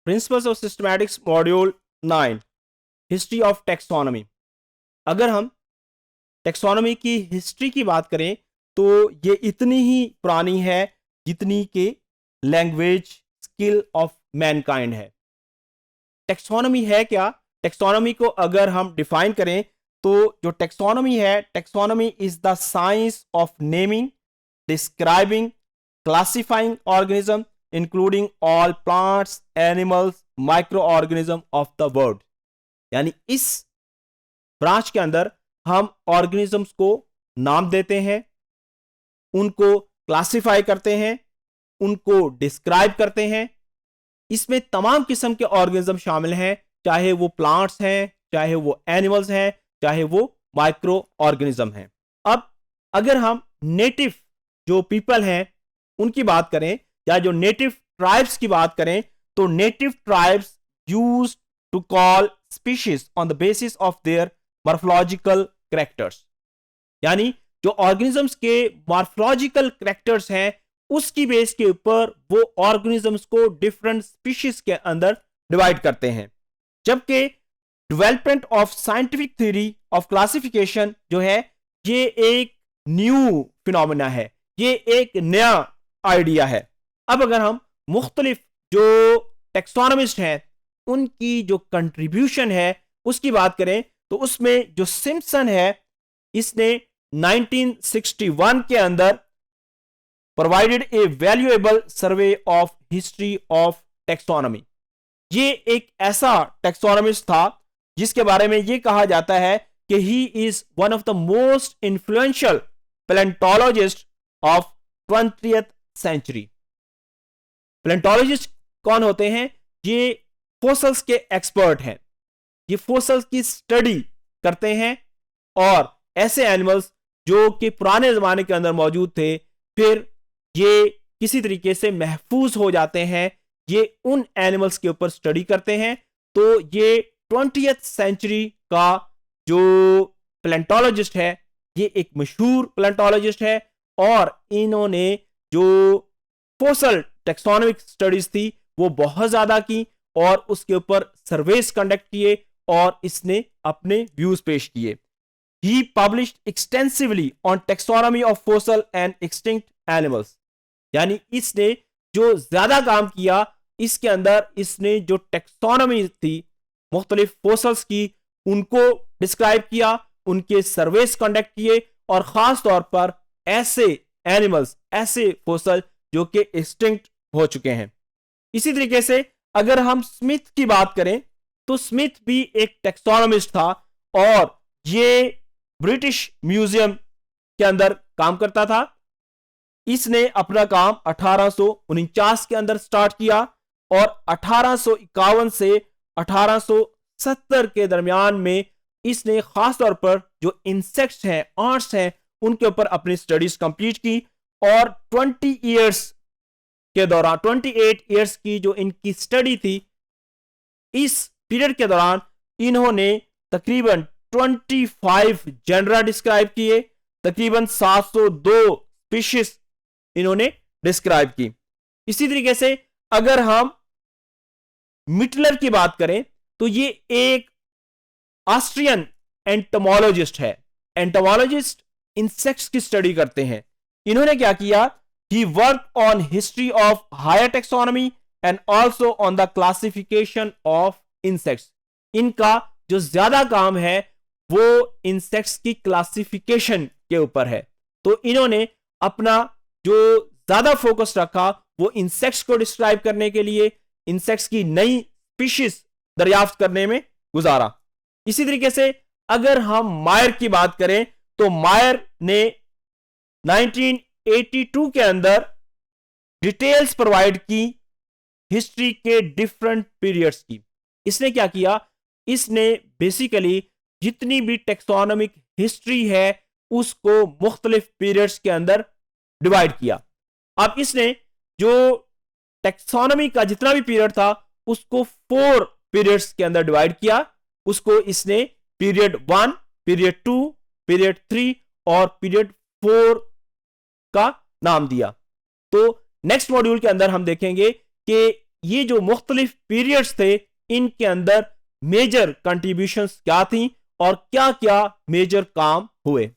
Principles of systematics module 9 history of taxonomy. अगर हम taxonomy की हिस्ट्री की बात करें तो ये इतनी ही पुरानी है जितनी कि लैंग्वेज स्किल ऑफ मैनकाइंड है। टेक्सोनॉमी है क्या? टेक्सोनॉमी को अगर हम डिफाइन करें तो जो टेक्सोनॉमी है, taxonomy is the science of naming, describing, classifying organism including all plants, animals, micro organism of the world. यानी इस ब्रांच के अंदर हम ऑर्गेनिजम्स को नाम देते हैं, उनको क्लासिफाई करते हैं, उनको डिस्क्राइब करते हैं। इसमें तमाम किस्म के ऑर्गेनिज्म शामिल हैं, चाहे वो प्लांट्स हैं, चाहे वो एनिमल्स हैं, चाहे वो माइक्रो ऑर्गेनिज्म हैं। अब अगर हम नेटिव जो पीपल हैं उनकी बात करें या जो नेटिव ट्राइब्स की बात करें तो native tribes used to call species on the basis of their morphological characters. यानी जो ऑर्गेनिजम्स के मॉर्फोलॉजिकल कैरेक्टर्स हैं उसकी बेस के ऊपर वो ऑर्गेनिजम्स को डिफरेंट स्पीशीज के अंदर डिवाइड करते हैं। जबकि development of scientific theory of classification जो है ये एक न्यू फिनोमेना है, ये एक नया आइडिया है। अब अगर हम मुख्तलिफ जो टेक्सोनॉमिस्ट हैं उनकी जो कंट्रीब्यूशन है उसकी बात करें तो उसमें जो सिम्पसन है इसने 1961 के अंदर provided A valuable survey of history of taxonomy. ये एक ऐसा टेक्सोनॉमिस्ट था जिसके बारे में ये कहा जाता है कि he is one of the most influential palaeontologist of 20th century. Palaeontologist कौन होते हैं? ये फोसल्स के एक्सपर्ट हैं, ये फोसल्स की स्टडी करते हैं और ऐसे एनिमल्स जो कि पुराने जमाने के अंदर मौजूद थे फिर ये किसी तरीके से महफूज हो जाते हैं, ये उन एनिमल्स के ऊपर स्टडी करते हैं। तो ये 20th सेंचुरी का जो पैलेंटोलॉजिस्ट है ये एक मशहूर पैलेंटोलॉजिस्ट है और इन्होंने जो फोसल टेक्सोनॉमिक स्टडीज थी वो बहुत ज्यादा की और उसके ऊपर सर्वेस कंडक्ट किए और इसने अपने व्यूज पेश किए। He published extensively on taxonomy of fossil and extinct animals। यानी इसने जो ज्यादा काम किया इसके अंदर इसने जो टेक्सोनॉमी थी मुख्तलिफ फोसल्स की उनको डिस्क्राइब किया, उनके सर्वेस कंडक्ट किए और खास तौर पर ऐसे एनिमल्स, ऐसे फोसल जो कि एक्सटिंक्ट हो चुके हैं। इसी तरीके से अगर हम स्मिथ की बात करें तो स्मिथ भी एक टेक्सोनॉमिस्ट था और ये ब्रिटिश म्यूजियम के अंदर काम करता था। इसने अपना काम 1849 के अंदर स्टार्ट किया और 1851 से 1870 के दरमियान में इसने खास तौर पर जो इंसेक्ट्स हैं, आंट्स हैं, उनके ऊपर अपनी स्टडीज कंप्लीट की और 20 इयर्स के दौरान 28 इयर्स की जो इनकी स्टडी थी इस पीरियड के दौरान इन्होंने तकरीबन 25 जेनरा डिस्क्राइब किए, तकरीबन 702 स्पीशीज इन्होंने डिस्क्राइब की। इसी तरीके से अगर हम मिटलर की बात करें तो ये एक ऑस्ट्रियन एंटोमोलॉजिस्ट है। एंटोमोलॉजिस्ट इंसेक्ट्स की स्टडी करते हैं। इन्होंने क्या किया? He work on history of higher taxonomy and also on the classification of insects. इनका जो ज्यादा काम है वो इंसेक्ट्स की क्लासिफिकेशन के ऊपर है। तो इन्होंने अपना जो ज्यादा फोकस रखा वो इंसेक्ट्स को डिस्क्राइब करने के लिए, इंसेक्ट्स की नई स्पीशीज दरियाफ्त करने में गुजारा। इसी तरीके से अगर हम मायर की बात करें तो मायर ने 1982 के अंदर डिटेल्स प्रोवाइड की हिस्ट्री के डिफरेंट पीरियड्स की। इसने क्या किया? इसने बेसिकली जितनी भी टेक्सोनॉमिक हिस्ट्री है उसको मुख्तलिफ पीरियड्स के अंदर डिवाइड किया। अब इसने जो टेक्सोनॉमी का जितना भी पीरियड था उसको 4 पीरियड्स के अंदर डिवाइड किया। उसको इसने पीरियड 1, पीरियड 2, पीरियड 3 और पीरियड 4 का नाम दिया। तो नेक्स्ट मॉड्यूल के अंदर हम देखेंगे कि ये जो मुख्तलिफ पीरियड्स थे इनके अंदर मेजर कंट्रीब्यूशंस क्या थी और क्या क्या मेजर काम हुए।